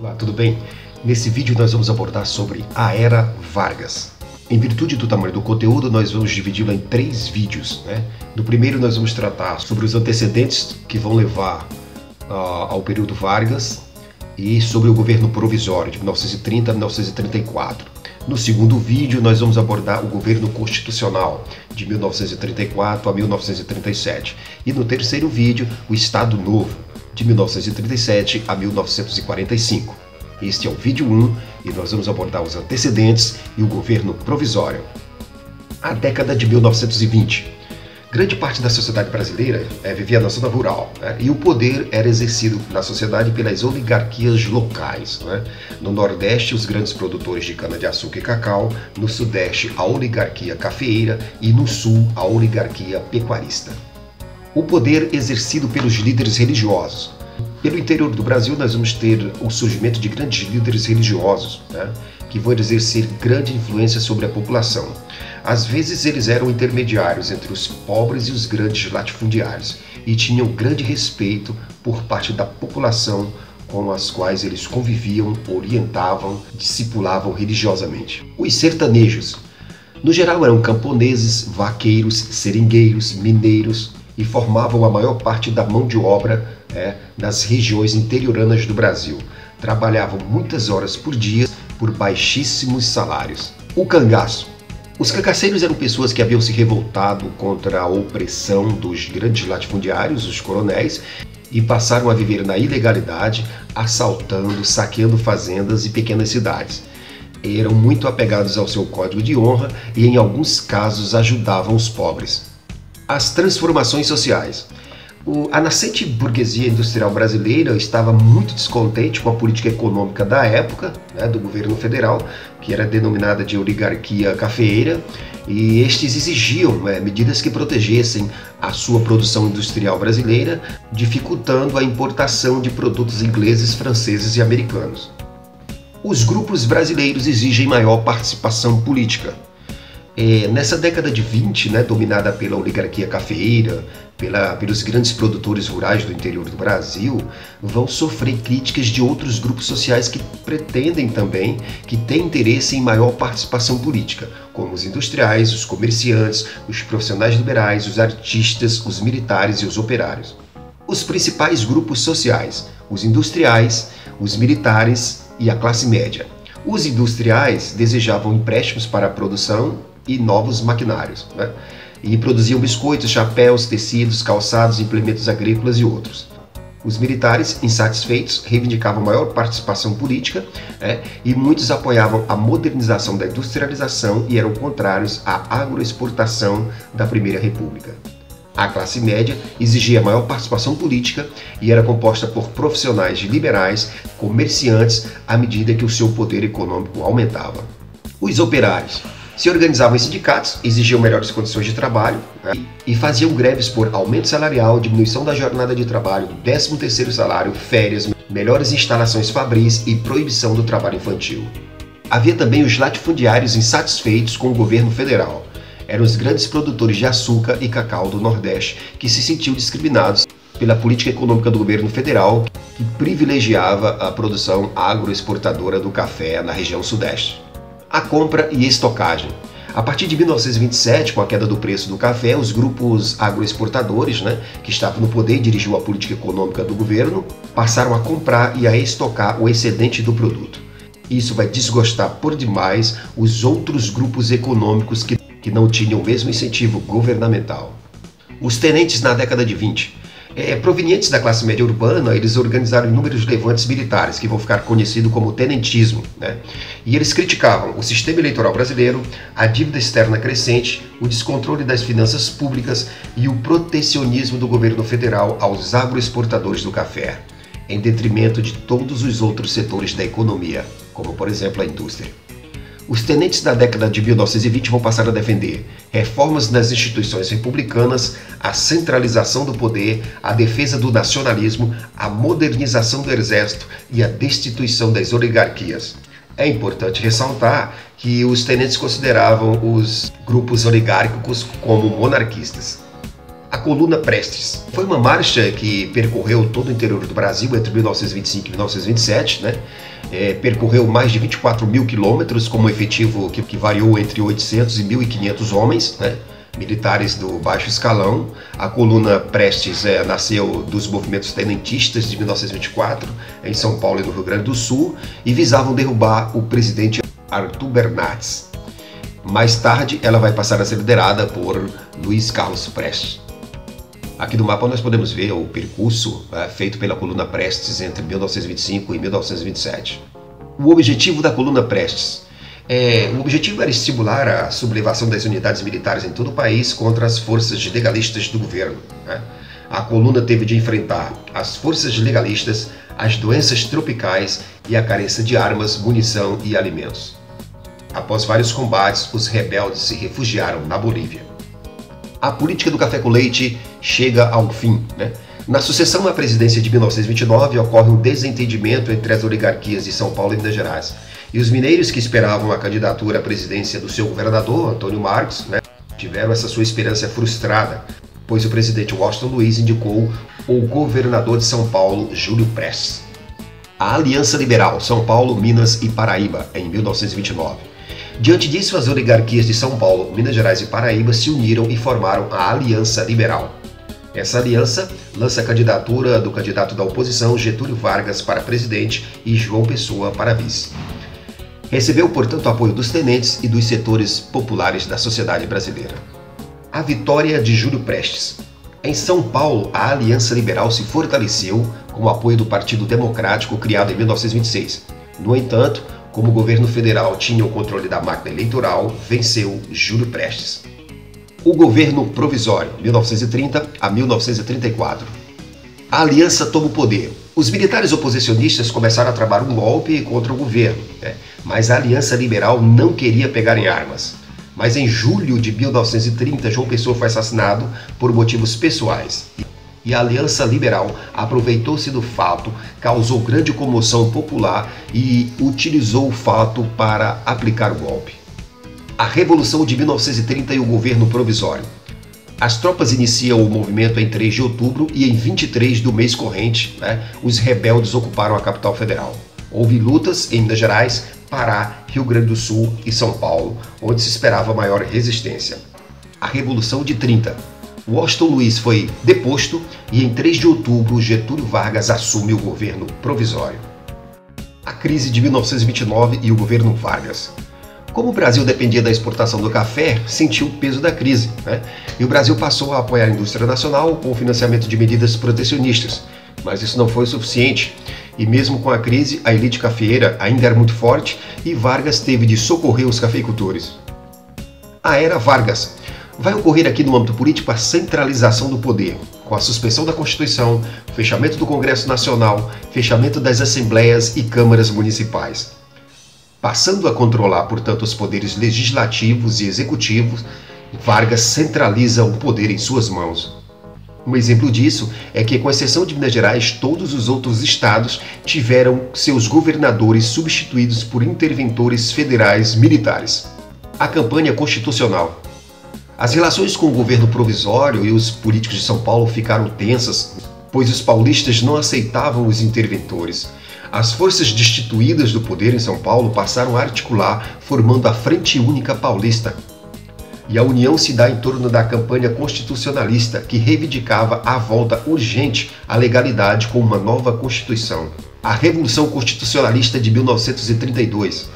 Olá, tudo bem? Nesse vídeo nós vamos abordar sobre a Era Vargas. Em virtude do tamanho do conteúdo, nós vamos dividi-lo em 3 vídeos. No primeiro nós vamos tratar sobre os antecedentes que vão levar ao período Vargas e sobre o governo provisório de 1930 a 1934. No segundo vídeo nós vamos abordar o governo constitucional de 1934 a 1937. E no terceiro vídeo, o Estado Novo, de 1937 a 1945. Este é o vídeo 1 e nós vamos abordar os antecedentes e o governo provisório. A década de 1920. Grande parte da sociedade brasileira vivia na zona rural, e o poder era exercido na sociedade pelas oligarquias locais. No Nordeste, os grandes produtores de cana-de-açúcar e cacau, no Sudeste, a oligarquia cafeeira e no Sul, a oligarquia pecuarista. O poder exercido pelos líderes religiosos. Pelo interior do Brasil, nós vamos ter o surgimento de grandes líderes religiosos, que vão exercer grande influência sobre a população. Às vezes, eles eram intermediários entre os pobres e os grandes latifundiários e tinham grande respeito por parte da população com as quais eles conviviam, orientavam, discipulavam religiosamente. Os sertanejos. No geral, eram camponeses, vaqueiros, seringueiros, mineiros, e formavam a maior parte da mão de obra nas regiões interioranas do Brasil. Trabalhavam muitas horas por dia por baixíssimos salários. O cangaço. Os cangaceiros eram pessoas que haviam se revoltado contra a opressão dos grandes latifundiários, os coronéis, e passaram a viver na ilegalidade, assaltando, saqueando fazendas e pequenas cidades. Eram muito apegados ao seu código de honra e, em alguns casos, ajudavam os pobres. As transformações sociais. A nascente burguesia industrial brasileira estava muito descontente com a política econômica da época, do governo federal, que era denominada de oligarquia cafeeira, e estes exigiam medidas que protegessem a sua produção industrial brasileira, dificultando a importação de produtos ingleses, franceses e americanos. Os grupos brasileiros exigem maior participação política. Nessa década de 20, dominada pela oligarquia cafeeira, pelos grandes produtores rurais do interior do Brasil, vão sofrer críticas de outros grupos sociais que pretendem também, que têm interesse em maior participação política, como os industriais, os comerciantes, os profissionais liberais, os artistas, os militares e os operários. Os principais grupos sociais: os industriais, os militares e a classe média. Os industriais desejavam empréstimos para a produção e novos maquinários, e produziam biscoitos, chapéus, tecidos, calçados, implementos agrícolas e outros. Os militares, insatisfeitos, reivindicavam maior participação política, e muitos apoiavam a modernização da industrialização e eram contrários à agroexportação da Primeira República. A classe média exigia maior participação política e era composta por profissionais liberais, comerciantes, à medida que o seu poder econômico aumentava. Os operários se organizavam em sindicatos, exigiam melhores condições de trabalho, e faziam greves por aumento salarial, diminuição da jornada de trabalho, 13º salário, férias, melhores instalações fabris e proibição do trabalho infantil. Havia também os latifundiários insatisfeitos com o governo federal. Eram os grandes produtores de açúcar e cacau do Nordeste que se sentiam discriminados pela política econômica do governo federal, que privilegiava a produção agroexportadora do café na região Sudeste. A compra e estocagem. A partir de 1927, com a queda do preço do café, os grupos agroexportadores, que estavam no poder e dirigiam a política econômica do governo, passaram a comprar e a estocar o excedente do produto. Isso vai desgostar por demais os outros grupos econômicos que não tinham o mesmo incentivo governamental. Os tenentes na década de 20. Provenientes da classe média urbana, eles organizaram inúmeros levantes militares, que vão ficar conhecidos como tenentismo. E eles criticavam o sistema eleitoral brasileiro, a dívida externa crescente, o descontrole das finanças públicas e o protecionismo do governo federal aos agroexportadores do café, em detrimento de todos os outros setores da economia, como por exemplo a indústria. Os tenentes da década de 1920 vão passar a defender reformas nas instituições republicanas, a centralização do poder, a defesa do nacionalismo, a modernização do exército e a destituição das oligarquias. É importante ressaltar que os tenentes consideravam os grupos oligárquicos como monarquistas. A Coluna Prestes foi uma marcha que percorreu todo o interior do Brasil entre 1925 e 1927, né? Percorreu mais de 24 mil quilômetros, com um efetivo que variou entre 800 e 1.500 homens, né? Militares do baixo escalão. A Coluna Prestes nasceu dos movimentos tenentistas de 1924, em São Paulo e no Rio Grande do Sul, e visavam derrubar o presidente Arthur Bernardes. Mais tarde, ela vai passar a ser liderada por Luiz Carlos Prestes. Aqui no mapa nós podemos ver o percurso feito pela Coluna Prestes entre 1925 e 1927. O objetivo da Coluna Prestes o objetivo era estimular a sublevação das unidades militares em todo o país contra as forças legalistas do governo, né? A coluna teve de enfrentar as forças legalistas, as doenças tropicais e a carência de armas, munição e alimentos. Após vários combates, os rebeldes se refugiaram na Bolívia. A política do café com leite chega ao fim, né? Na sucessão à presidência de 1929, ocorre um desentendimento entre as oligarquias de São Paulo e Minas Gerais. E os mineiros que esperavam a candidatura à presidência do seu governador, Antônio Marcos, né, tiveram essa sua esperança frustrada, pois o presidente Washington Luiz indicou o governador de São Paulo, Júlio Prestes. A Aliança Liberal, São Paulo, Minas e Paraíba, em 1929. Diante disso, as oligarquias de São Paulo, Minas Gerais e Paraíba se uniram e formaram a Aliança Liberal. Essa aliança lança a candidatura do candidato da oposição, Getúlio Vargas, para presidente e João Pessoa para vice. Recebeu, portanto, o apoio dos tenentes e dos setores populares da sociedade brasileira. A vitória de Júlio Prestes. Em São Paulo, a Aliança Liberal se fortaleceu com o apoio do Partido Democrático, criado em 1926. No entanto, como o governo federal tinha o controle da máquina eleitoral, venceu Júlio Prestes. O governo provisório, 1930 a 1934. A aliança toma o poder. Os militares oposicionistas começaram a tramar um golpe contra o governo, né? Mas a Aliança Liberal não queria pegar em armas. Mas em julho de 1930, João Pessoa foi assassinado por motivos pessoais. E a Aliança Liberal aproveitou-se do fato, causou grande comoção popular e utilizou o fato para aplicar o golpe. A Revolução de 1930 e o governo provisório. As tropas iniciam o movimento em 3 de outubro e em 23 do mês corrente, né, os rebeldes ocuparam a capital federal. Houve lutas em Minas Gerais, Pará, Rio Grande do Sul e São Paulo, onde se esperava maior resistência. A Revolução de 30. Washington Luiz foi deposto e em 3 de outubro Getúlio Vargas assume o governo provisório. A crise de 1929 e o governo Vargas. Como o Brasil dependia da exportação do café, sentiu o peso da crise, né? E o Brasil passou a apoiar a indústria nacional com o financiamento de medidas protecionistas. Mas isso não foi o suficiente. E mesmo com a crise, a elite cafeeira ainda era muito forte e Vargas teve de socorrer os cafeicultores. A Era Vargas. Vai ocorrer aqui no âmbito político a centralização do poder, com a suspensão da Constituição, fechamento do Congresso Nacional, fechamento das assembleias e câmaras municipais. Passando a controlar, portanto, os poderes legislativos e executivos, Vargas centraliza o poder em suas mãos. Um exemplo disso é que, com exceção de Minas Gerais, todos os outros estados tiveram seus governadores substituídos por interventores federais militares. A campanha constitucional. As relações com o governo provisório e os políticos de São Paulo ficaram tensas, pois os paulistas não aceitavam os interventores. As forças destituídas do poder em São Paulo passaram a articular, formando a Frente Única Paulista. E a união se dá em torno da campanha constitucionalista, que reivindicava a volta urgente à legalidade com uma nova Constituição. A Revolução Constitucionalista de 1932.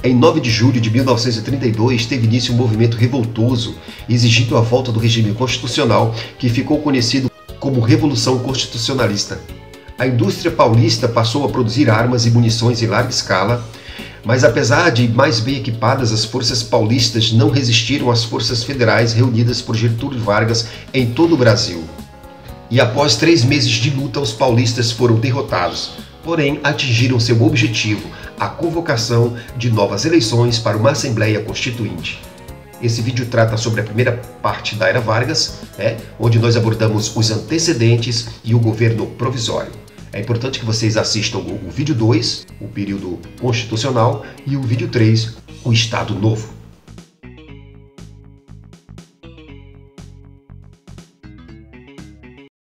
Em 9 de julho de 1932, teve início um movimento revoltoso, exigindo a volta do regime constitucional, que ficou conhecido como Revolução Constitucionalista. A indústria paulista passou a produzir armas e munições em larga escala, mas apesar de mais bem equipadas, as forças paulistas não resistiram às forças federais reunidas por Getúlio Vargas em todo o Brasil. E após 3 meses de luta, os paulistas foram derrotados, porém atingiram seu objetivo, a convocação de novas eleições para uma Assembleia Constituinte. Esse vídeo trata sobre a primeira parte da Era Vargas, onde nós abordamos os antecedentes e o governo provisório. É importante que vocês assistam o vídeo 2, o período constitucional, e o vídeo 3, o Estado Novo.